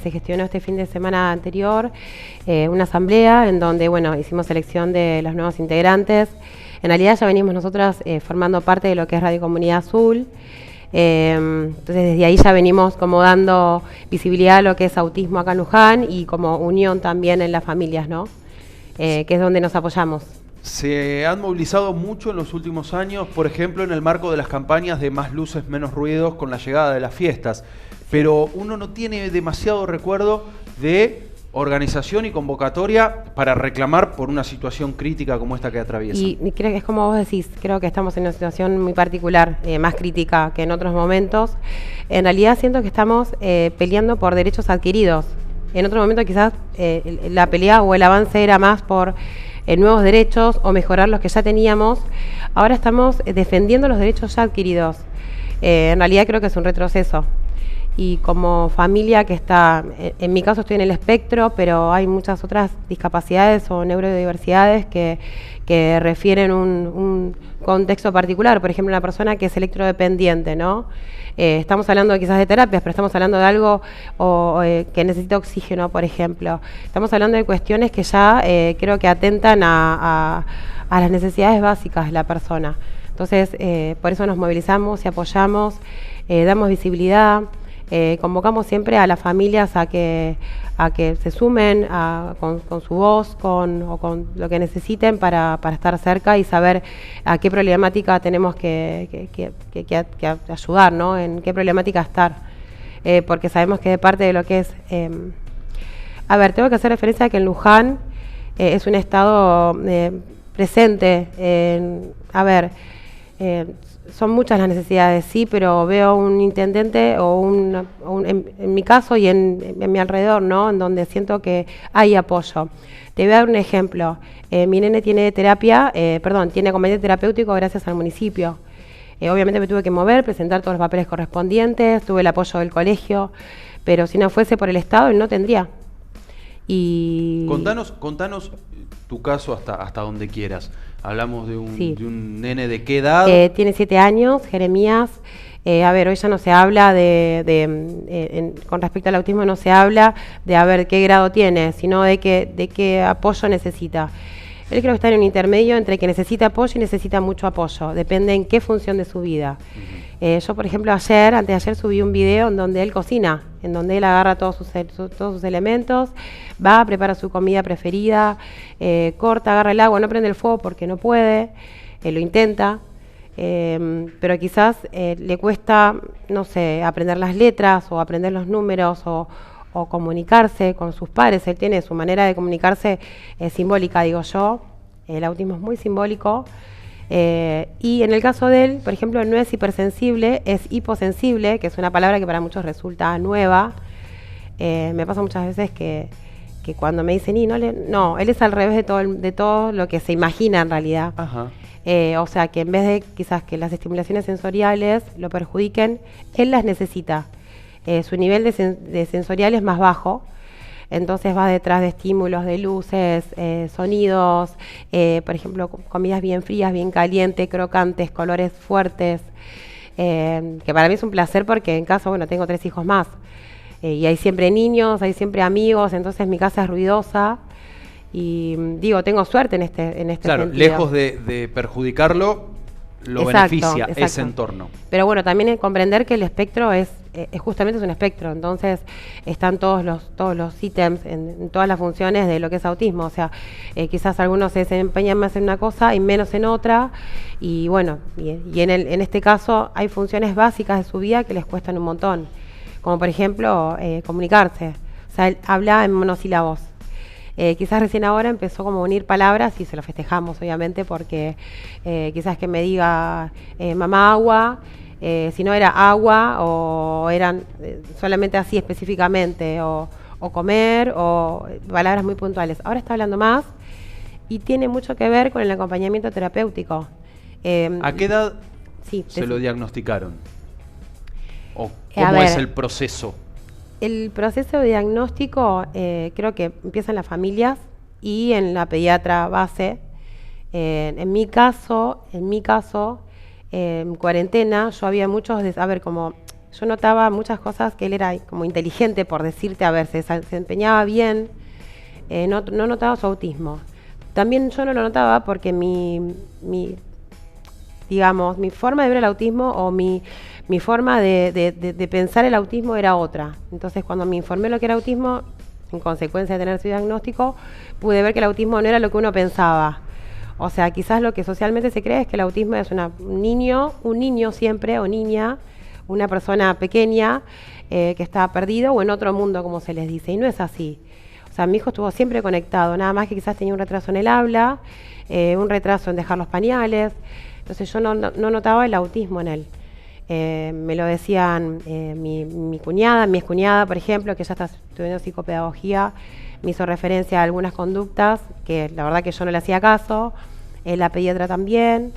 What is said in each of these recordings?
se gestionó este fin de semana anterior una asamblea en donde, bueno, hicimos selección de los nuevos integrantes. En realidad ya venimos nosotras formando parte de lo que es Radio Comunidad Azul. Entonces desde ahí ya venimos como dando visibilidad a lo que es autismo acá en Luján y como unión también en las familias, ¿no? Que es donde nos apoyamos. Se han movilizado mucho en los últimos años, por ejemplo, en el marco de las campañas de Más Luces, Menos Ruidos con la llegada de las fiestas. Pero uno no tiene demasiado recuerdo de organización y convocatoria para reclamar por una situación crítica como esta que atraviesa. Y creo que es como vos decís, creo que estamos en una situación muy particular, más crítica que en otros momentos. En realidad siento que estamos peleando por derechos adquiridos. En otro momento quizás la pelea o el avance era más por nuevos derechos o mejorar los que ya teníamos. Ahora estamos defendiendo los derechos ya adquiridos. En realidad creo que es un retroceso. Y como familia que está, en mi caso estoy en el espectro, pero hay muchas otras discapacidades o neurodiversidades que refieren un contexto particular. Por ejemplo, una persona que es electrodependiente, ¿no? Estamos hablando quizás de terapias, pero estamos hablando de algo que necesita oxígeno, por ejemplo. Estamos hablando de cuestiones que ya creo que atentan a las necesidades básicas de la persona. Entonces, por eso nos movilizamos y apoyamos, damos visibilidad. Convocamos siempre a las familias a que se sumen con su voz o con lo que necesiten para estar cerca y saber a qué problemática tenemos que ayudar, ¿no? En qué problemática estar. Porque sabemos que de parte de lo que es... a ver, tengo que hacer referencia a que en Luján es un estado presente. Son muchas las necesidades, sí, pero veo un intendente en mi caso y en mi alrededor, ¿no? En donde siento que hay apoyo. Te voy a dar un ejemplo. Mi nene tiene tiene acompañante terapéutico gracias al municipio. Obviamente me tuve que mover, presentar todos los papeles correspondientes, tuve el apoyo del colegio, pero si no fuese por el Estado, él no tendría. Y Contanos tu caso hasta donde quieras. Hablamos de un, sí, de un nene de qué edad. Tiene 7 años, Jeremías. Hoy ya no se habla con respecto al autismo, no se habla de qué grado tiene, sino de qué apoyo necesita. Él creo que está en un intermedio entre que necesita apoyo y necesita mucho apoyo, depende en qué función de su vida. Yo, por ejemplo, antes de ayer subí un video en donde él cocina, en donde él agarra todos sus elementos, prepara su comida preferida, corta, agarra el agua, no prende el fuego porque no puede, lo intenta, pero quizás le cuesta, no sé, aprender las letras o aprender los números o comunicarse con sus pares. Él tiene su manera de comunicarse simbólica, digo yo. El autismo es muy simbólico. Y en el caso de él, por ejemplo, no es hipersensible, es hiposensible, que es una palabra que para muchos resulta nueva. Me pasa muchas veces que cuando me dicen, no, él es al revés de todo lo que se imagina en realidad. Ajá. O sea, que en vez de quizás que las estimulaciones sensoriales lo perjudiquen, él las necesita. Su nivel de sensorial es más bajo, entonces va detrás de estímulos, de luces, sonidos, por ejemplo, comidas bien frías, bien calientes, crocantes, colores fuertes, que para mí es un placer porque en casa, tengo 3 hijos más, y hay siempre niños, hay siempre amigos, entonces mi casa es ruidosa, y tengo suerte en este claro, sentido. Lejos de perjudicarlo, lo beneficia ese entorno. Pero también es comprender que el espectro justamente es un espectro, entonces están todos los ítems en todas las funciones de lo que es autismo, o sea, quizás algunos se desempeñan más en una cosa y menos en otra, y en este caso hay funciones básicas de su vida que les cuestan un montón, como por ejemplo comunicarse, o sea, él habla en monosílabos. Quizás recién ahora empezó como a unir palabras y se lo festejamos obviamente porque quizás que me diga mamá agua, si no era agua o eran solamente así específicamente o comer o palabras muy puntuales. Ahora está hablando más y tiene mucho que ver con el acompañamiento terapéutico. ¿A qué edad se lo diagnosticaron? ¿O cómo es el proceso? El proceso de diagnóstico creo que empieza en las familias y en la pediatra base. En mi caso, en cuarentena, yo había muchos, yo notaba muchas cosas que él era como inteligente, por decirte, a ver, se desempeñaba bien, no notaba su autismo. También yo no lo notaba porque digamos, mi forma de ver el autismo o mi forma de pensar el autismo era otra. Entonces, cuando me informé lo que era autismo, en consecuencia de tener ese diagnóstico, pude ver que el autismo no era lo que uno pensaba. O sea, quizás lo que socialmente se cree es que el autismo es un niño siempre, o niña, una persona pequeña que está perdido o en otro mundo, como se les dice, y no es así. O sea, mi hijo estuvo siempre conectado, nada más que quizás tenía un retraso en el habla, un retraso en dejar los pañales. Entonces yo no notaba el autismo en él. Me lo decían mi cuñada, mi excuñada, por ejemplo, que ya está estudiando psicopedagogía, me hizo referencia a algunas conductas que la verdad que yo no le hacía caso, la pediatra también.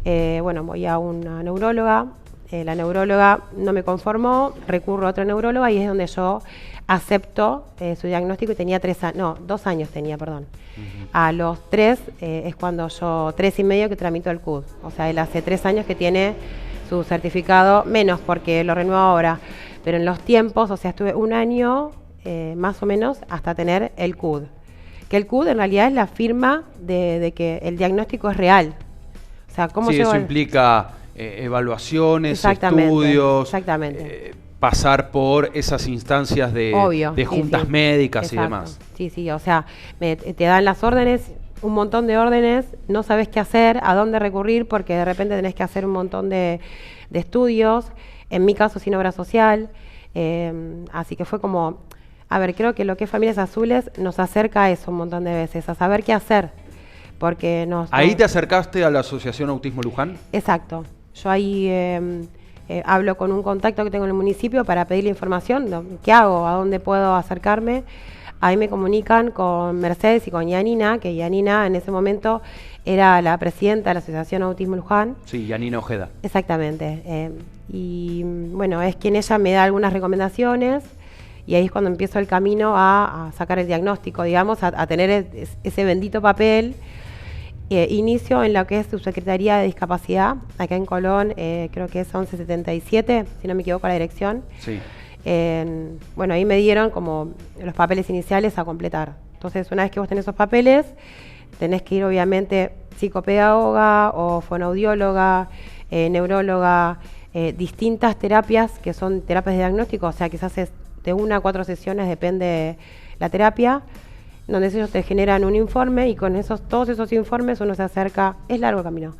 Bueno, voy a una neuróloga, la neuróloga no me conformó, recurro a otra neuróloga y es donde yo acepto su diagnóstico y tenía 2 años tenía, perdón. A los 3 es cuando 3 y medio que tramito el CUD. O sea, él hace 3 años que tiene su certificado, menos porque lo renuevo ahora. Pero en los tiempos, o sea, estuve 1 año más o menos hasta tener el CUD. Que el CUD en realidad es la firma de que el diagnóstico es real. O sea, ¿cómo sí, eso implica evaluaciones, estudios. Exactamente. Pasar por esas instancias de juntas médicas. Exacto. Y demás. Sí, o sea, te dan las órdenes, un montón de órdenes, no sabes qué hacer, a dónde recurrir, porque de repente tenés que hacer un montón de estudios, en mi caso sin obra social, así que fue como, a ver, creo que lo que es Familias Azules nos acerca a eso un montón de veces, a saber qué hacer, porque ¿Ahí te acercaste a la Asociación Autismo Luján? Exacto, yo ahí hablo con un contacto que tengo en el municipio para pedirle información, ¿qué hago? ¿A dónde puedo acercarme? Ahí me comunican con Mercedes y con Yanina, que Yanina en ese momento era la presidenta de la Asociación Autismo Luján. Sí, Yanina Ojeda. Exactamente. Y bueno, es quien ella me da algunas recomendaciones y ahí es cuando empiezo el camino a sacar el diagnóstico, digamos, a tener ese bendito papel. Inicio en lo que es Subsecretaría de Discapacidad, acá en Colón, creo que es 1177, si no me equivoco la dirección. Sí. Bueno, ahí me dieron como los papeles iniciales a completar. Entonces, una vez que vos tenés esos papeles, tenés que ir obviamente psicopedagoga o fonoaudióloga, neuróloga, distintas terapias que son terapias de diagnóstico, o sea, quizás es de 1 a 4 sesiones, depende la terapia, donde ellos te generan un informe y con todos esos informes uno se acerca, es largo el camino,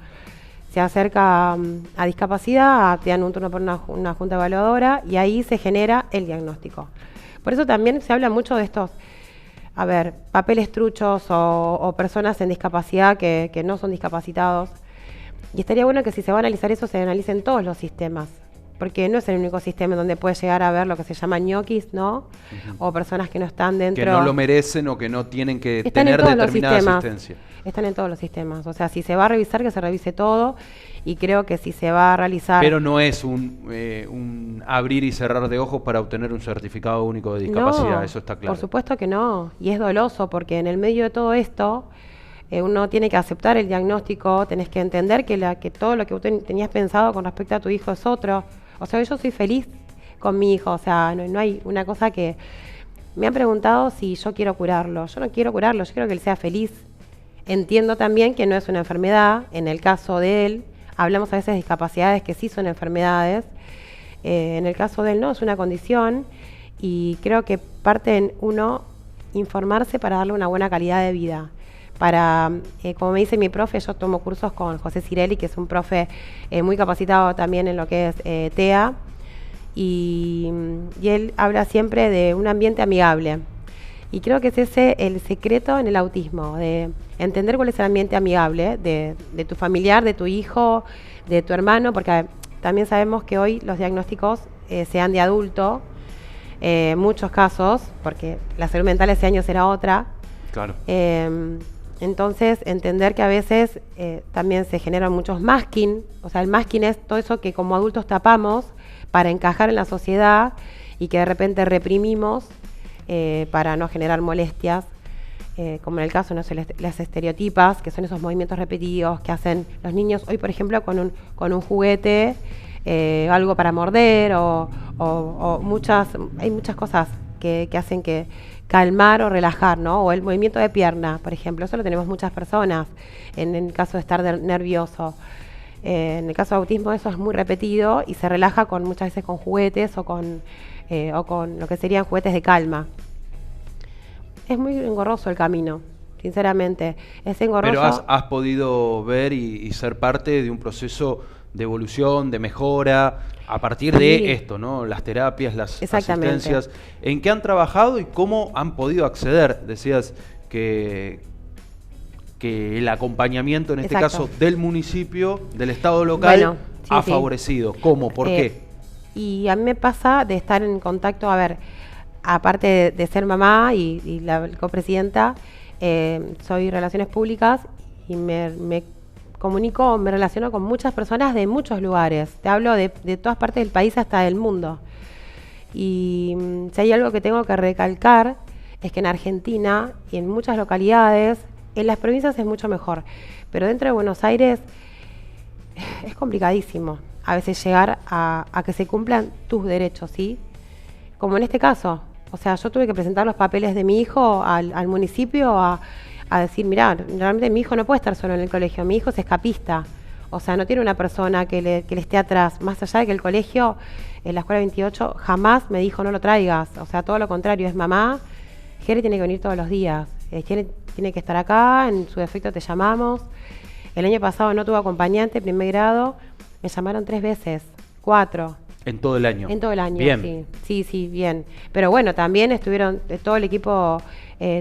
se acerca a discapacidad, te dan un turno por una junta evaluadora y ahí se genera el diagnóstico. Por eso también se habla mucho de estos, a ver, papeles truchos o personas en discapacidad que no son discapacitados. Y estaría bueno que si se va a analizar eso, se analicen todos los sistemas. Porque no es el único sistema en donde puedes llegar a ver lo que se llama ñoquis, ¿no? O personas que no están dentro. Que no lo merecen o que no tienen que tener determinada asistencia. Están en todos los sistemas. O sea, si se va a revisar, que se revise todo. Y creo que si se va a realizar... Pero no es un abrir y cerrar de ojos para obtener un certificado único de discapacidad, no, eso está claro. Por supuesto que no. Y es doloso porque en el medio de todo esto... uno tiene que aceptar el diagnóstico, tenés que entender que todo lo que vos tenías pensado con respecto a tu hijo es otro. O sea, yo soy feliz con mi hijo, o sea, no hay una cosa que... Me han preguntado si yo quiero curarlo. Yo no quiero curarlo, yo quiero que él sea feliz. Entiendo también que no es una enfermedad, en el caso de él, hablamos a veces de discapacidades que sí son enfermedades, en el caso de él no, es una condición y creo que parte en uno informarse para darle una buena calidad de vida. Para, como me dice mi profe, yo tomo cursos con José Cirelli, que es un profe muy capacitado también en lo que es TEA, y él habla siempre de un ambiente amigable. Y creo que es ese el secreto en el autismo, de entender cuál es el ambiente amigable de tu familiar, de tu hijo, de tu hermano, porque también sabemos que hoy los diagnósticos se dan de adulto, muchos casos, porque la salud mental hace años era otra. Claro. Entonces, entender que a veces también se generan muchos masking, o sea, el masking es todo eso que como adultos tapamos para encajar en la sociedad y que de repente reprimimos para no generar molestias, como en el caso, no sé, las estereotipas, que son esos movimientos repetidos que hacen los niños hoy, por ejemplo, con un juguete, algo para morder o hay muchas cosas que hacen que calmar o relajar, ¿no? O el movimiento de pierna, por ejemplo, eso lo tenemos muchas personas en el caso de estar nervioso. En el caso de autismo eso es muy repetido y se relaja muchas veces con juguetes o con lo que serían juguetes de calma. Es muy engorroso el camino, sinceramente. Es engorroso. Pero has podido ver y ser parte de un proceso de evolución, de mejora, a partir de esto, ¿no? Las terapias, las asistencias. ¿En qué han trabajado y cómo han podido acceder? Decías que el acompañamiento, en este caso, del municipio, del Estado local, ha favorecido. ¿Cómo? ¿Por qué? Y a mí me pasa de estar en contacto, a ver, aparte de ser mamá y la copresidenta, soy Relaciones Públicas y me comunico, me relaciono con muchas personas de muchos lugares. Te hablo de todas partes del país hasta del mundo. Y si hay algo que tengo que recalcar es que en Argentina y en muchas localidades, en las provincias es mucho mejor, pero dentro de Buenos Aires es complicadísimo a veces llegar a que se cumplan tus derechos, ¿sí? Como en este caso. O sea, yo tuve que presentar los papeles de mi hijo al municipio a decir, mirá, realmente mi hijo no puede estar solo en el colegio, mi hijo es escapista. O sea, no tiene una persona que le esté atrás. Más allá de que el colegio, en la escuela 28, jamás me dijo no lo traigas. O sea, todo lo contrario, es mamá, Jere tiene que venir todos los días. Jere tiene que estar acá, en su defecto te llamamos. El año pasado no tuve acompañante, primer grado, me llamaron 3 veces, 4. ¿En todo el año? En todo el año, bien. Sí, bien. Pero bueno, también estuvieron todo el equipo,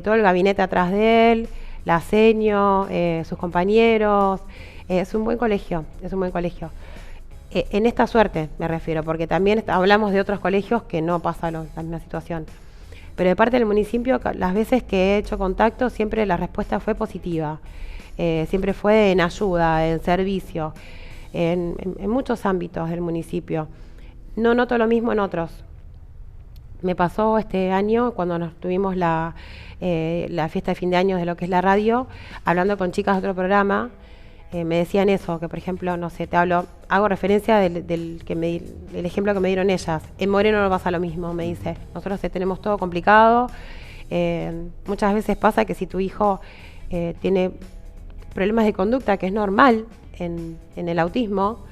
todo el gabinete atrás de él, la seño, sus compañeros. Es un buen colegio, es un buen colegio. En esta suerte me refiero, porque también hablamos de otros colegios que no pasa la misma situación. Pero de parte del municipio, las veces que he hecho contacto, siempre la respuesta fue positiva. Siempre fue en ayuda, en servicio, en muchos ámbitos del municipio. No noto lo mismo en otros. Me pasó este año, cuando nos tuvimos la fiesta de fin de año de lo que es la radio, hablando con chicas de otro programa, me decían eso, que por ejemplo, no sé, hago referencia del ejemplo que me dieron ellas. En Moreno no pasa lo mismo, me dice. Nosotros tenemos todo complicado. Muchas veces pasa que si tu hijo tiene problemas de conducta, que es normal en el autismo,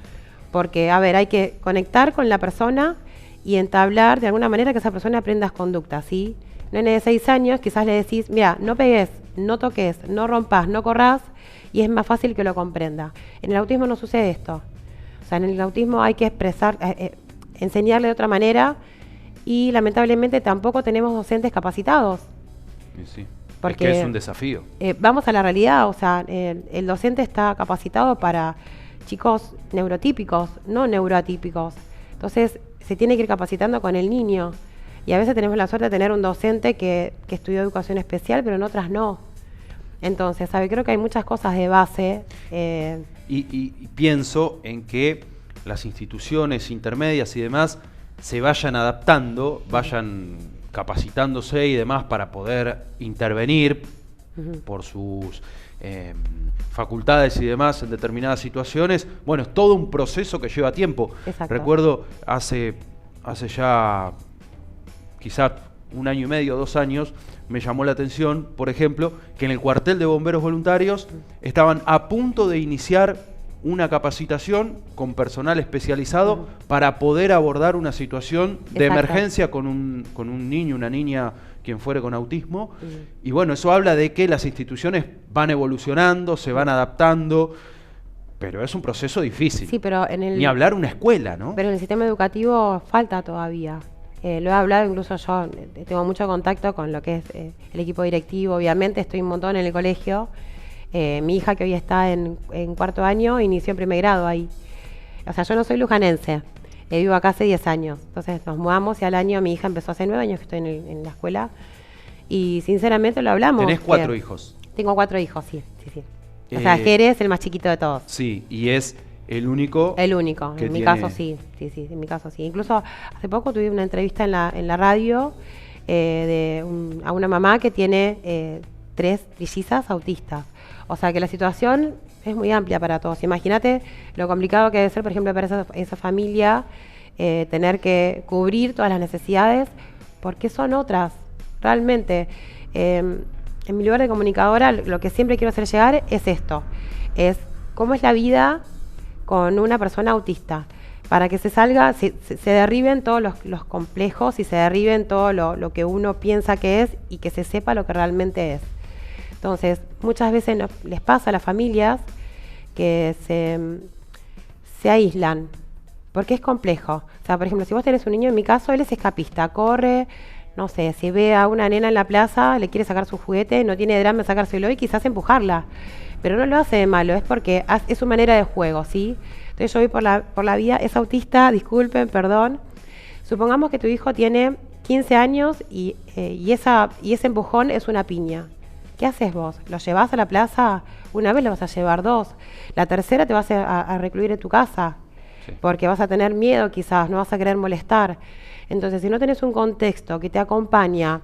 porque, a ver, hay que conectar con la persona y entablar de alguna manera que esa persona aprenda conductas, ¿sí? Un nene de 6 años, quizás le decís, mira, no pegues, no toques, no rompas, no corras, y es más fácil que lo comprenda. En el autismo no sucede esto. O sea, en el autismo hay que expresar, enseñarle de otra manera, y lamentablemente tampoco tenemos docentes capacitados. Sí, porque es que es un desafío. Vamos a la realidad, o sea, el docente está capacitado para chicos neurotípicos, no neuroatípicos. Entonces, se tiene que ir capacitando con el niño. Y a veces tenemos la suerte de tener un docente que estudió educación especial, pero en otras no. Entonces, creo que hay muchas cosas de base. Y pienso en que las instituciones intermedias y demás se vayan adaptando, vayan capacitándose y demás para poder intervenir por sus facultades y demás en determinadas situaciones. Bueno, es todo un proceso que lleva tiempo. Exacto. Recuerdo hace ya quizás 1 año y medio, 2 años, me llamó la atención, por ejemplo, que en el cuartel de bomberos voluntarios estaban a punto de iniciar una capacitación con personal especializado para poder abordar una situación de emergencia con un niño, una niña, quien fuere con autismo. Y bueno, eso habla de que las instituciones van evolucionando, se van adaptando, pero es un proceso difícil. Sí, pero ni hablar una escuela, ¿no? Pero en el sistema educativo falta todavía. Lo he hablado, incluso yo tengo mucho contacto con lo que es el equipo directivo, obviamente estoy un montón en el colegio. Mi hija, que hoy está en 4º año, inició en primer grado ahí. O sea, yo no soy lujanense, vivo acá hace 10 años. Entonces nos mudamos y al año mi hija empezó hace 9 años que estoy en la escuela. Y sinceramente lo hablamos. ¿Tenés 4 hijos? Tengo 4 hijos, sí. O sea, Jere es el más chiquito de todos. Sí, y es el único. El único, en mi caso sí, en mi caso sí. Incluso hace poco tuve una entrevista en la radio a una mamá que tiene 3 trillizas autistas. O sea que la situación es muy amplia para todos. Imagínate lo complicado que debe ser, por ejemplo, para esa familia tener que cubrir todas las necesidades, porque son otras, realmente. En mi lugar de comunicadora, lo que siempre quiero hacer llegar es esto, es cómo es la vida con una persona autista, para que se salga, se derriben todos los complejos y se derriben todo lo que uno piensa que es y que se sepa lo que realmente es. Entonces, muchas veces les pasa a las familias que se aíslan, porque es complejo. O sea, por ejemplo, si vos tenés un niño, en mi caso, él es escapista, corre, no sé, si ve a una nena en la plaza, le quiere sacar su juguete, no tiene drama en sacárselo y quizás empujarla. Pero no lo hace de malo, es porque es su manera de juego, ¿sí? Entonces yo voy por la vida, es autista, disculpen, perdón. Supongamos que tu hijo tiene 15 años y ese empujón es una piña. ¿Qué haces vos? ¿Lo llevas a la plaza? Una vez lo vas a llevar, dos. La tercera te vas a recluir en tu casa, sí, porque vas a tener miedo quizás, no vas a querer molestar. Entonces, si no tenés un contexto que te acompaña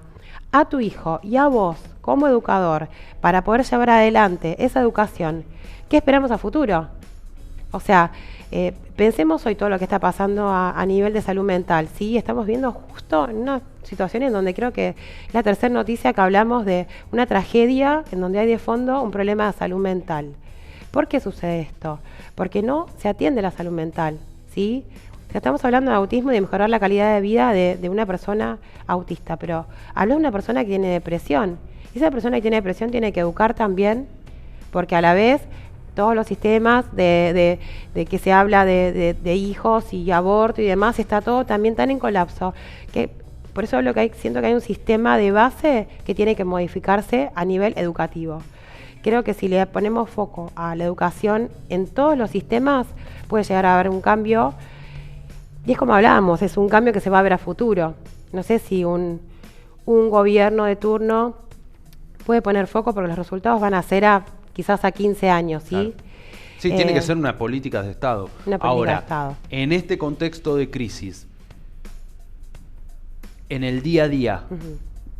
a tu hijo y a vos como educador para poder llevar adelante esa educación, ¿qué esperamos a futuro? O sea, pensemos hoy todo lo que está pasando a nivel de salud mental. Sí, estamos viendo justo en una situación en donde creo que es la tercera noticia que hablamos de una tragedia en donde hay de fondo un problema de salud mental. ¿Por qué sucede esto? Porque no se atiende la salud mental, ¿sí? O sea, estamos hablando de autismo y de mejorar la calidad de vida de una persona autista, pero hablo de una persona que tiene depresión. Y esa persona que tiene depresión tiene que educar también, porque a la vez todos los sistemas de que se habla de hijos y aborto y demás, está todo también tan en colapso, que por eso siento que hay un sistema de base que tiene que modificarse a nivel educativo. Creo que si le ponemos foco a la educación en todos los sistemas, puede llegar a haber un cambio. Y es como hablábamos, es un cambio que se va a ver a futuro. No sé si un gobierno de turno puede poner foco, porque los resultados van a ser quizás a 15 años, ¿sí? Claro. Sí, tiene que ser una política de Estado. Una política Ahora, de Estado. En este contexto de crisis, en el día a día,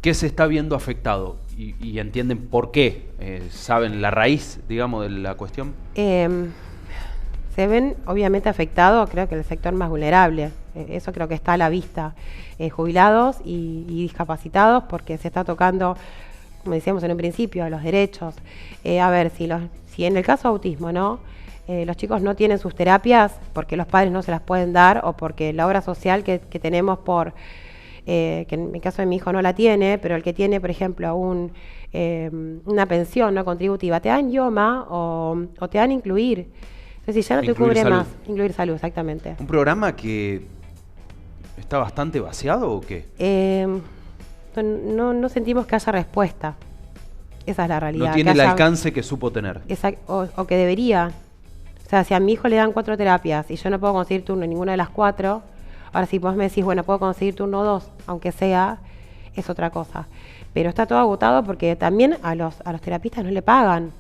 ¿qué se está viendo afectado? Y entienden por qué, ¿saben la raíz, digamos, de la cuestión? Se ven obviamente afectados, creo que el sector más vulnerable, eso creo que está a la vista, jubilados y discapacitados, porque se está tocando, como decíamos en un principio, los derechos. A ver, si en el caso de autismo, ¿no? Los chicos no tienen sus terapias porque los padres no se las pueden dar, o porque la obra social que tenemos que en el caso de mi hijo no la tiene, pero el que tiene, por ejemplo, una pensión no contributiva, te dan IOMA o te dan incluir. Entonces, si ya no te cubre más, incluir salud, exactamente. ¿Un programa que está bastante vaciado o qué? No sentimos que haya respuesta. Esa es la realidad. No tiene el alcance que supo tener. O que debería. O sea, si a mi hijo le dan 4 terapias y yo no puedo conseguir turno en ninguna de las 4, ahora si vos me decís, bueno, puedo conseguir turno 2, aunque sea, es otra cosa. Pero está todo agotado porque también a los terapistas no le pagan.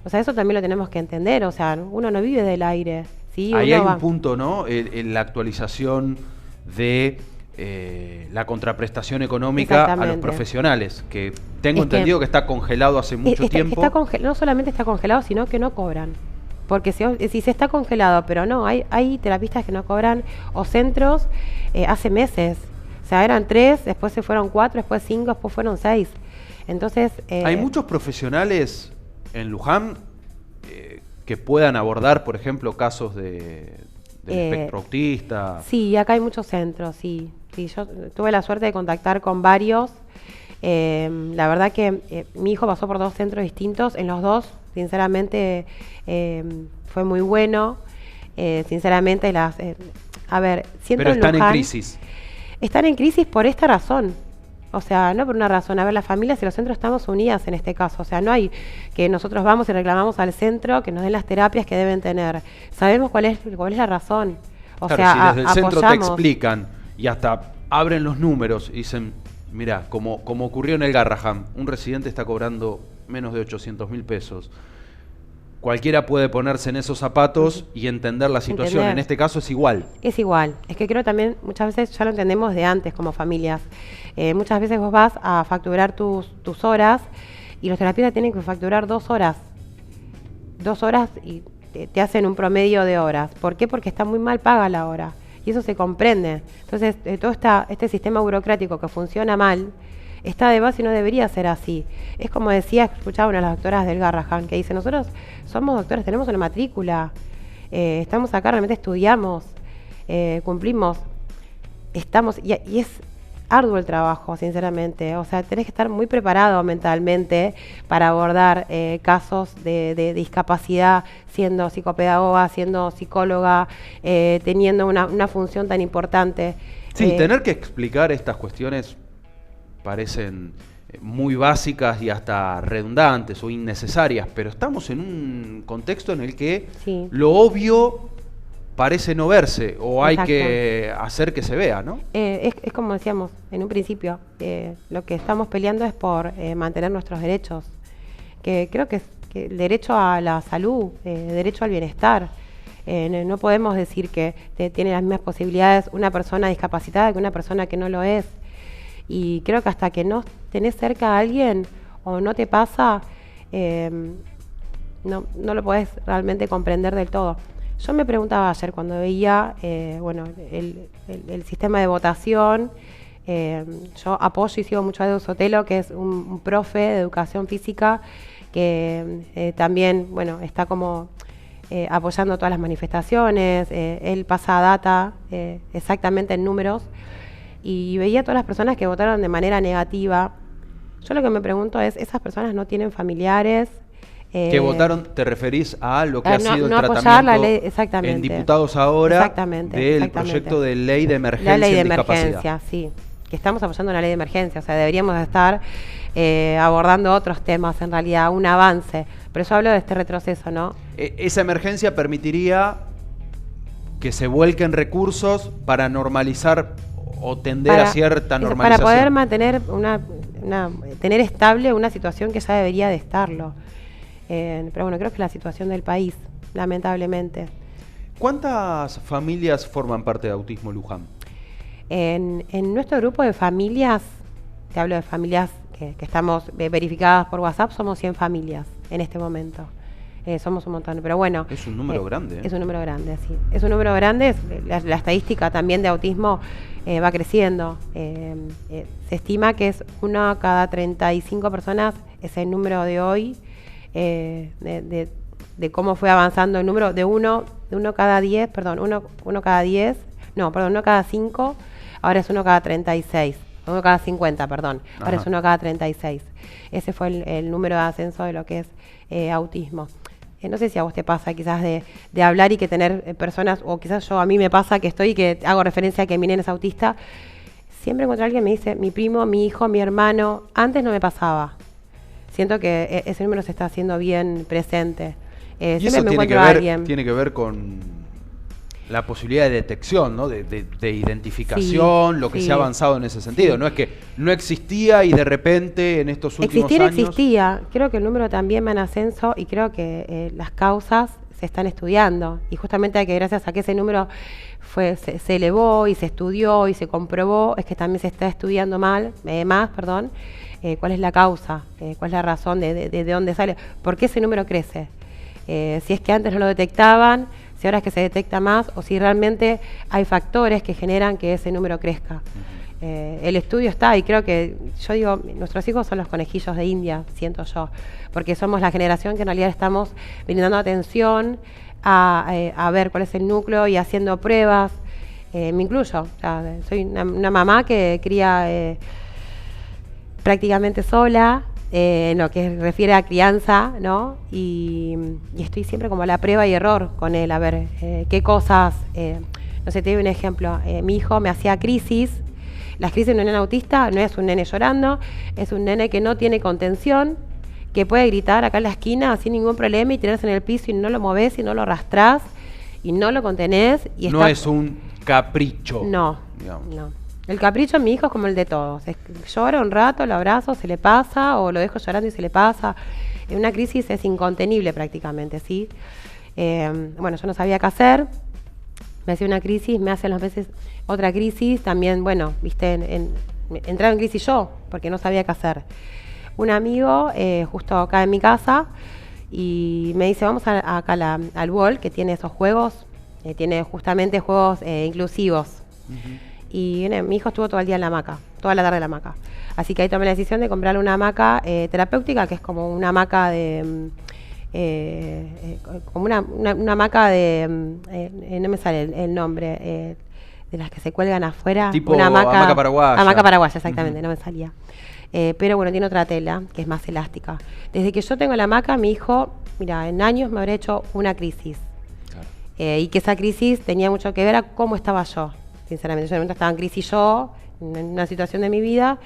O sea, eso también lo tenemos que entender. O sea, uno no vive del aire, ¿sí? Ahí hay un punto, ¿no? En la actualización de la contraprestación económica a los profesionales, que tengo entendido que está congelado hace mucho tiempo. No solamente está congelado, sino que no cobran. Porque si se está congelado, pero no, hay terapistas que no cobran, o centros hace meses. O sea, eran 3, después se fueron 4, después 5, después fueron 6. Entonces... hay muchos profesionales en Luján que puedan abordar, por ejemplo, casos del espectro autista. Sí, acá hay muchos centros, sí. Yo tuve la suerte de contactar con varios. La verdad que mi hijo pasó por 2 centros distintos. En los 2, sinceramente, fue muy bueno. Sinceramente, a ver, siento Pero están en Luján, en crisis. Están en crisis por esta razón. O sea, no por una razón. A ver, las familias y los centros estamos unidas en este caso. O sea, no hay que nosotros vamos y reclamamos al centro que nos den las terapias que deben tener. Sabemos cuál es la razón. O claro, sea, si desde el centro te explican y hasta abren los números y dicen, mira, como ocurrió en el Garraham, un residente está cobrando menos de 800.000 pesos. Cualquiera puede ponerse en esos zapatos y entender la situación. En este caso es igual. Es igual. Es que creo también muchas veces ya lo entendemos de antes como familias. Muchas veces vos vas a facturar tus horas y los terapeutas tienen que facturar 2 horas 2 horas y te hacen un promedio de horas. ¿Por qué? Porque está muy mal paga la hora. Y eso se comprende. Entonces, todo este sistema burocrático que funciona mal, está de base y no debería ser así. Es como decía, escuchaba una de las doctoras del Garrahan, que dice, nosotros somos doctores, tenemos una matrícula, estamos acá, realmente estudiamos, cumplimos, estamos, y es arduo el trabajo, sinceramente. O sea, tenés que estar muy preparado mentalmente para abordar casos de discapacidad, siendo psicopedagoga, siendo psicóloga, teniendo una función tan importante. Sí, tener que explicar estas cuestiones parecen muy básicas y hasta redundantes o innecesarias, pero estamos en un contexto en el que sí, lo obvio parece no verse o hay que hacer que se vea, ¿no? Es como decíamos en un principio, lo que estamos peleando es por mantener nuestros derechos, que creo que es el derecho a la salud, derecho al bienestar. No podemos decir que tiene las mismas posibilidades una persona discapacitada que una persona que no lo es. Y creo que hasta que no tenés cerca a alguien o no te pasa, no lo podés realmente comprender del todo. Yo me preguntaba ayer cuando veía el sistema de votación. Yo apoyo y sigo mucho a Edu Sotelo, que es un profe de educación física que también está como apoyando todas las manifestaciones. Él pasa data exactamente en números y veía a todas las personas que votaron de manera negativa. Yo lo que me pregunto es, ¿esas personas no tienen familiares? ¿Que votaron, te referís a lo que ha sido no el apoyar la ley, tratamiento exactamente, en diputados ahora del proyecto de ley de emergencia la ley de en emergencia, discapacidad? sí, que estamos apoyando una ley de emergencia, o sea, deberíamos estar abordando otros temas, en realidad, un avance. Por eso hablo de este retroceso, ¿no? Esa emergencia permitiría que se vuelquen recursos para normalizar o tender a cierta normalización. Para poder mantener tener estable una situación que ya debería de estarlo. Pero bueno, creo que la situación del país, lamentablemente. ¿Cuántas familias forman parte de Autismo Luján? En nuestro grupo de familias, te hablo de familias que estamos verificadas por WhatsApp, somos 100 familias en este momento. Somos un montón, pero bueno. Es un número grande. Es un número grande, sí. Es un número grande, la estadística también de autismo va creciendo. Se estima que es 1 cada 35 personas, es el número de hoy, de cómo fue avanzando el número de uno cada 10, perdón, uno cada 10, no, perdón, 1 cada 5, ahora es 1 cada 36, 1 cada 50, perdón, ahora es 1 cada 36. Ese fue el número de ascenso de lo que es autismo. No sé si a vos te pasa quizás de hablar y que tener personas, o quizás a mí me pasa que estoy y que hago referencia a que mi nene es autista, siempre encuentro a alguien que me dice, mi primo, mi hijo, mi hermano, antes no me pasaba. Siento que ese número se está haciendo bien presente. Y eso tiene que ver con la posibilidad de detección, ¿no? de identificación, sí, lo que se ha avanzado en ese sentido. Sí. No es que no existía y de repente en estos últimos años... Existía. Creo que el número también va en ascenso y creo que las causas se están estudiando. Y justamente que gracias a que ese número se elevó y se estudió y se comprobó, es que también se está estudiando más, cuál es la causa, cuál es la razón de dónde sale, por qué ese número crece. Si es que antes no lo detectaban, si ahora es que se detecta más, o si realmente hay factores que generan que ese número crezca. El estudio está, y creo que, yo digo, nuestros hijos son los conejillos de India, siento yo, porque somos la generación que en realidad estamos brindando atención a ver cuál es el núcleo y haciendo pruebas. Me incluyo, o sea, soy una mamá que cría prácticamente sola, en lo que refiere a crianza, ¿no? Y estoy siempre como a la prueba y error con él, a ver qué cosas, no sé, te doy un ejemplo, mi hijo me hacía crisis. Las crisis de un nene autista no es un nene llorando, es un nene que no tiene contención, que puede gritar acá en la esquina sin ningún problema y tirarse en el piso y no lo movés y no lo arrastrás y no lo contenés. Y no es un capricho. No, no. El capricho en mi hijo es como el de todos. Llora un rato, lo abrazo, se le pasa, o lo dejo llorando y se le pasa. En una crisis es incontenible prácticamente, ¿sí? Bueno, yo no sabía qué hacer. Me hacía una crisis, me hace a los meses otra crisis. También, bueno, viste, entraba en crisis yo, porque no sabía qué hacer. Un amigo, justo acá en mi casa, y me dice, vamos acá al Wall, que tiene esos juegos, tiene justamente juegos inclusivos. Y mi hijo estuvo todo el día en la hamaca, toda la tarde en la hamaca. Así que ahí tomé la decisión de comprarle una hamaca terapéutica, que es como una hamaca de... como una hamaca de... no me sale el nombre, de las que se cuelgan afuera. Tipo una hamaca paraguaya. Hamaca paraguaya, exactamente, no me salía. Pero bueno, tiene otra tela, que es más elástica. Desde que yo tengo la hamaca, mi hijo, mira, en años me habrá hecho una crisis. Claro. Y que esa crisis tenía mucho que ver a cómo estaba yo. Sinceramente, yo en un momento estaba en crisis yo, en una situación de mi vida,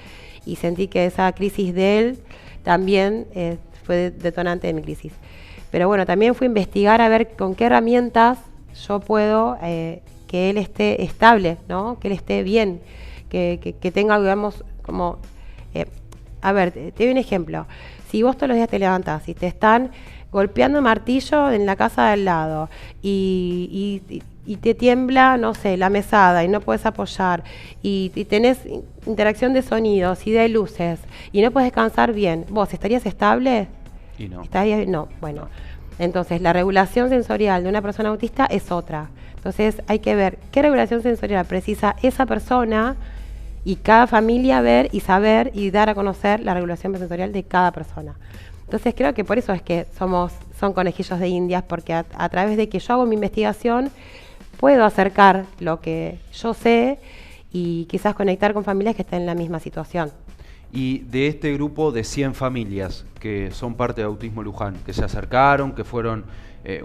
y sentí que esa crisis de él también fue detonante de mi crisis. Pero bueno, también fui a investigar a ver con qué herramientas yo puedo que él esté estable, ¿no? Que él esté bien, que tenga, digamos, como... a ver, te doy un ejemplo. Si vos todos los días te levantás y te están golpeando martillo en la casa de al lado y te tiembla, no sé, la mesada y no puedes apoyar y tenés interacción de sonidos y de luces y no puedes descansar bien, ¿vos estarías estable? Y no. No, bueno. No. Entonces, la regulación sensorial de una persona autista es otra. Entonces, hay que ver qué regulación sensorial precisa esa persona y cada familia ver y saber y dar a conocer la regulación sensorial de cada persona. Entonces creo que por eso es que son conejillos de indias, porque a través de que yo hago mi investigación puedo acercar lo que yo sé y quizás conectar con familias que estén en la misma situación. Y de este grupo de 100 familias que son parte de Autismo Luján, que se acercaron, que fueron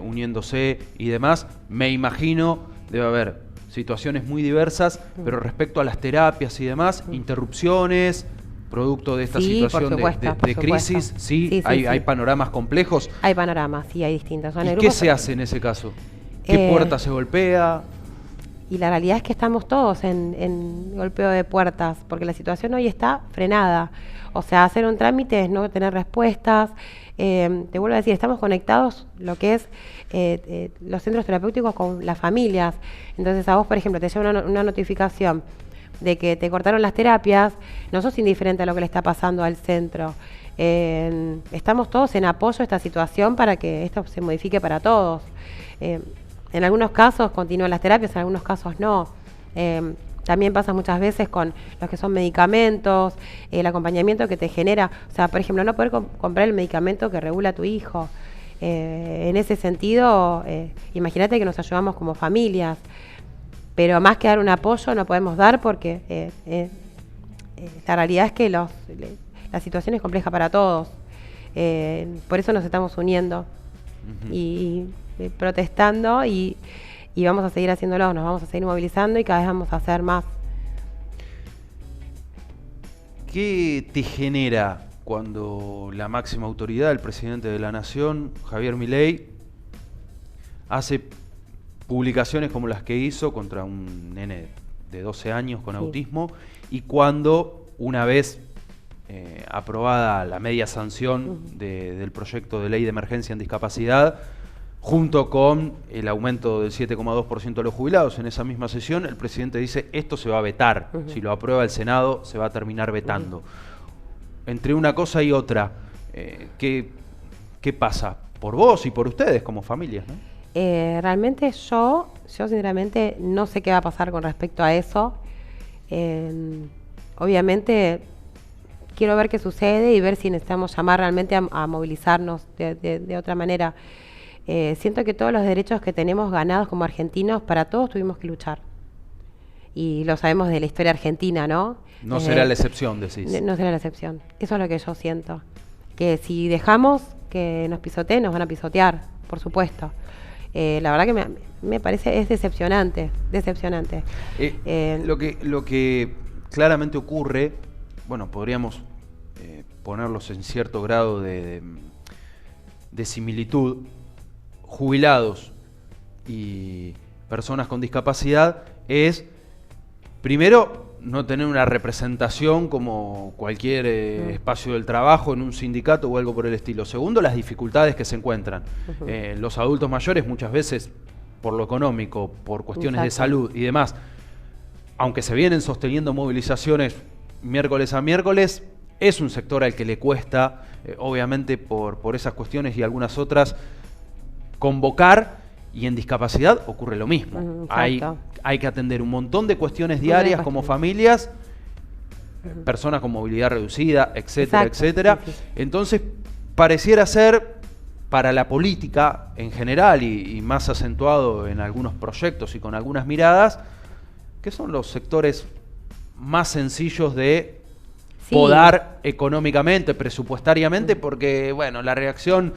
uniéndose y demás, me imagino debe haber situaciones muy diversas, pero respecto a las terapias y demás, interrupciones, producto de esta situación de crisis, ¿sí? ¿Hay panoramas complejos? Hay panoramas, sí, hay distintos. ¿Y qué se hace en ese caso? ¿Qué puerta se golpea? Y la realidad es que estamos todos en golpeo de puertas, porque la situación hoy está frenada. O sea, hacer un trámite es no tener respuestas. Te vuelvo a decir, estamos conectados lo que es los centros terapéuticos con las familias. Entonces a vos, por ejemplo, te llega una notificación de que te cortaron las terapias, no sos indiferente a lo que le está pasando al centro. Estamos todos en apoyo a esta situación para que esto se modifique para todos. En algunos casos continúan las terapias, en algunos casos no. También pasa muchas veces con los que son medicamentos, el acompañamiento que te genera. O sea, por ejemplo, no poder comprar el medicamento que regula a tu hijo. En ese sentido, imagínate que nos ayudamos como familias, pero más que dar un apoyo no podemos dar porque la realidad es que la situación es compleja para todos. Por eso nos estamos uniendo y protestando y vamos a seguir haciéndolo, nos vamos a seguir movilizando y cada vez vamos a hacer más. ¿Qué te genera cuando la máxima autoridad, el presidente de la Nación, Javier Milei, hace publicaciones como las que hizo contra un nene de 12 años con autismo, y cuando, una vez aprobada la media sanción del proyecto de ley de emergencia en discapacidad, junto con el aumento del 7,2% de los jubilados en esa misma sesión, el presidente dice, esto se va a vetar, si lo aprueba el Senado se va a terminar vetando. Entre una cosa y otra, ¿qué pasa por vos y por ustedes como familias, ¿no? Realmente yo sinceramente no sé qué va a pasar con respecto a eso. Obviamente quiero ver qué sucede y ver si necesitamos llamar realmente a movilizarnos de otra manera. Siento que todos los derechos que tenemos ganados como argentinos, para todos tuvimos que luchar. Y lo sabemos de la historia argentina, ¿no? No será la excepción, decís. No será la excepción. Eso es lo que yo siento. Que si dejamos que nos pisoteen, nos van a pisotear, por supuesto. La verdad que me parece es decepcionante. Lo que claramente ocurre, bueno, podríamos ponerlos en cierto grado de similitud, jubilados y personas con discapacidad, es primero no tener una representación como cualquier espacio del trabajo en un sindicato o algo por el estilo. Segundo, las dificultades que se encuentran. Los adultos mayores muchas veces, por lo económico, por cuestiones de salud y demás, aunque se vienen sosteniendo movilizaciones miércoles a miércoles, es un sector al que le cuesta, obviamente por esas cuestiones y algunas otras, convocar, y en discapacidad ocurre lo mismo. Hay que atender un montón de cuestiones diarias como familias, personas con movilidad reducida, etcétera, etcétera. Sí, sí. Entonces, pareciera ser para la política en general y más acentuado en algunos proyectos y con algunas miradas, que son los sectores más sencillos de podar económicamente, presupuestariamente, porque, bueno, la reacción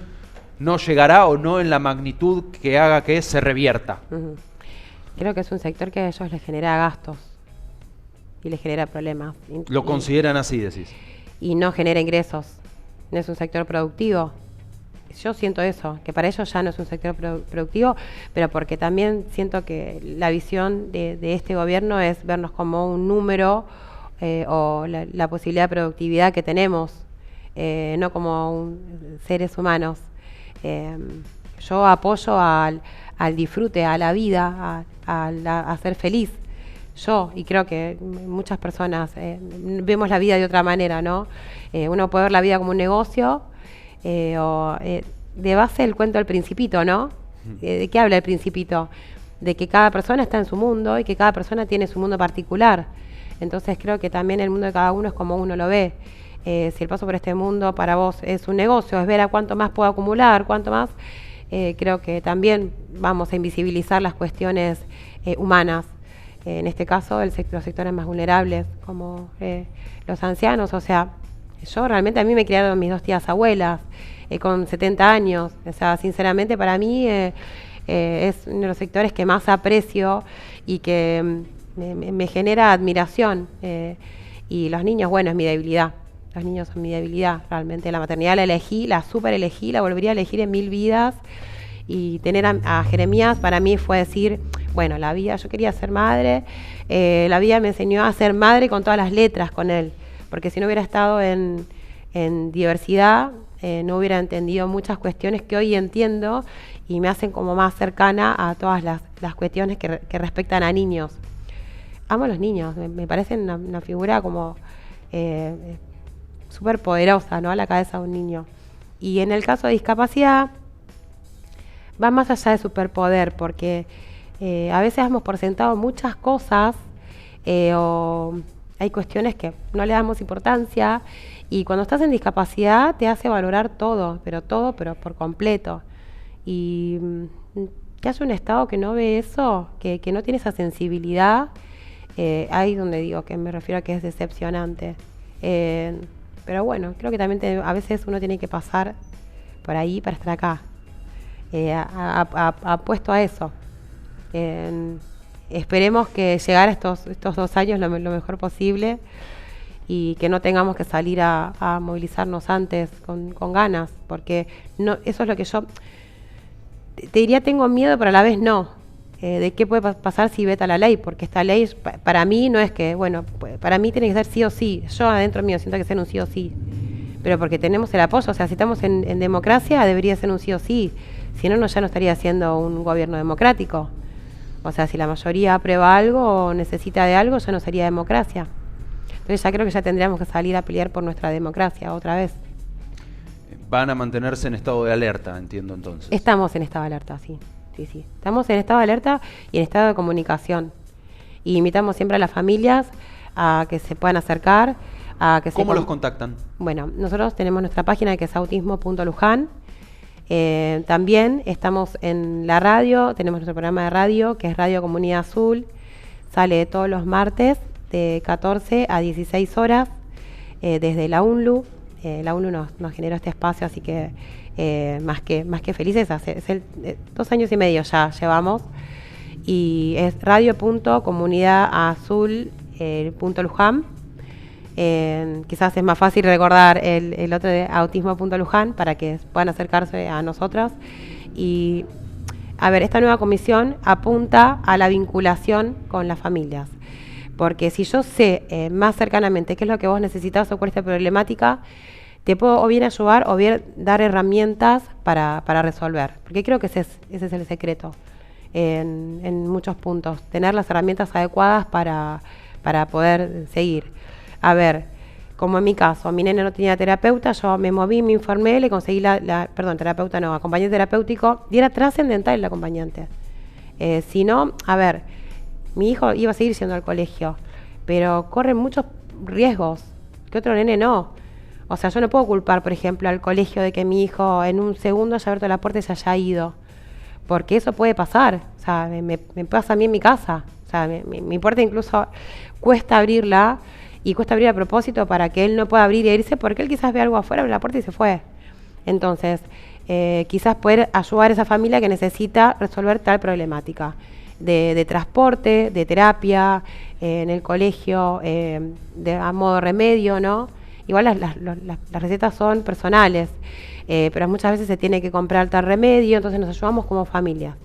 no llegará o no en la magnitud que haga que se revierta. Creo que es un sector que a ellos les genera gastos y les genera problemas. Lo consideran así, decís. Y no genera ingresos. No es un sector productivo. Yo siento eso, que para ellos ya no es un sector productivo, pero porque también siento que la visión de este gobierno es vernos como un número o la posibilidad de productividad que tenemos, no como seres humanos. Yo apoyo al disfrute, a la vida, a ser feliz. Y creo que muchas personas vemos la vida de otra manera, ¿no? Uno puede ver la vida como un negocio, de base el cuento del Principito, ¿no? ¿De qué habla el Principito? De que cada persona está en su mundo y que cada persona tiene su mundo particular. Entonces creo que también el mundo de cada uno es como uno lo ve. Si el paso por este mundo para vos es un negocio, es ver a cuánto más puedo acumular, cuánto más, creo que también vamos a invisibilizar las cuestiones humanas. En este caso, los sectores más vulnerables, como los ancianos. O sea, yo realmente, a mí me criaron mis 2 tías abuelas con 70 años. O sea, sinceramente, para mí es uno de los sectores que más aprecio y que me genera admiración. Y los niños, bueno, es mi debilidad. Los niños son mi debilidad, realmente. La maternidad la elegí, la super elegí, la volvería a elegir en 1000 vidas. Y tener a Jeremías para mí fue decir, bueno, la vida, yo quería ser madre, la vida me enseñó a ser madre con todas las letras con él, porque si no hubiera estado en diversidad, no hubiera entendido muchas cuestiones que hoy entiendo y me hacen como más cercana a todas las cuestiones que respectan a niños. Amo a los niños, me parecen una figura como súper poderosa, ¿no? A la cabeza de un niño. Y en el caso de discapacidad, va más allá de superpoder, porque a veces damos por sentado muchas cosas o hay cuestiones que no le damos importancia y cuando estás en discapacidad te hace valorar todo, pero por completo. Y que haya un Estado que no ve eso, que no tiene esa sensibilidad, ahí donde digo que me refiero a que es decepcionante. Pero bueno, creo que también a veces uno tiene que pasar por ahí para estar acá. Apuesto a eso. Esperemos que llegar a estos 2 años lo mejor posible y que no tengamos que salir a movilizarnos antes con ganas, porque no, eso es lo que yo te diría, tengo miedo, pero a la vez no, de qué puede pasar si veta la ley, porque esta ley para mí no es que, bueno, para mí tiene que ser sí o sí. Yo adentro mío siento que ser un sí o sí, pero porque tenemos el apoyo. O sea, si estamos en democracia debería ser un sí o sí. Si no, ya no estaría siendo un gobierno democrático. O sea, si la mayoría aprueba algo o necesita de algo, ya no sería democracia. Entonces ya creo que ya tendríamos que salir a pelear por nuestra democracia otra vez. Van a mantenerse en estado de alerta, entiendo entonces. Estamos en estado de alerta, sí. Sí. Estamos en estado de alerta y en estado de comunicación. Y invitamos siempre a las familias a que se puedan acercar. ¿Cómo los contactan? Bueno, nosotros tenemos nuestra página que es autismo.luján. También estamos en la radio, tenemos nuestro programa de radio que es Radio Comunidad Azul, sale todos los martes de 14 a 16 horas desde la UNLU. La UNLU nos generó este espacio, así que más que felices, 2 años y medio ya llevamos, y es radio.comunidadazul.luján. Quizás es más fácil recordar el otro de autismo.luján para que puedan acercarse a nosotras. Y a ver, esta nueva comisión apunta a la vinculación con las familias, porque si yo sé más cercanamente qué es lo que vos necesitas o cuál es esta problemática, te puedo o bien ayudar o bien dar herramientas para resolver, porque creo que ese es el secreto en muchos puntos, tener las herramientas adecuadas para poder seguir. A ver, como en mi caso, mi nene no tenía terapeuta, yo me moví, me informé, le conseguí terapeuta no, acompañante terapéutico, y era trascendental el acompañante. Si no, a ver, mi hijo iba a seguir yendo al colegio, pero corre muchos riesgos que otro nene no. O sea, yo no puedo culpar, por ejemplo, al colegio de que mi hijo en un segundo haya abierto la puerta y se haya ido, porque eso puede pasar. O sea, me pasa a mí en mi casa. O sea, mi puerta incluso cuesta abrirla, y cuesta abrir a propósito para que él no pueda abrir e irse, porque él quizás ve algo afuera, abre la puerta y se fue. Entonces, quizás poder ayudar a esa familia que necesita resolver tal problemática de transporte, de terapia, en el colegio, a modo remedio, ¿no? Igual las recetas son personales, pero muchas veces se tiene que comprar tal remedio, entonces nos ayudamos como familia.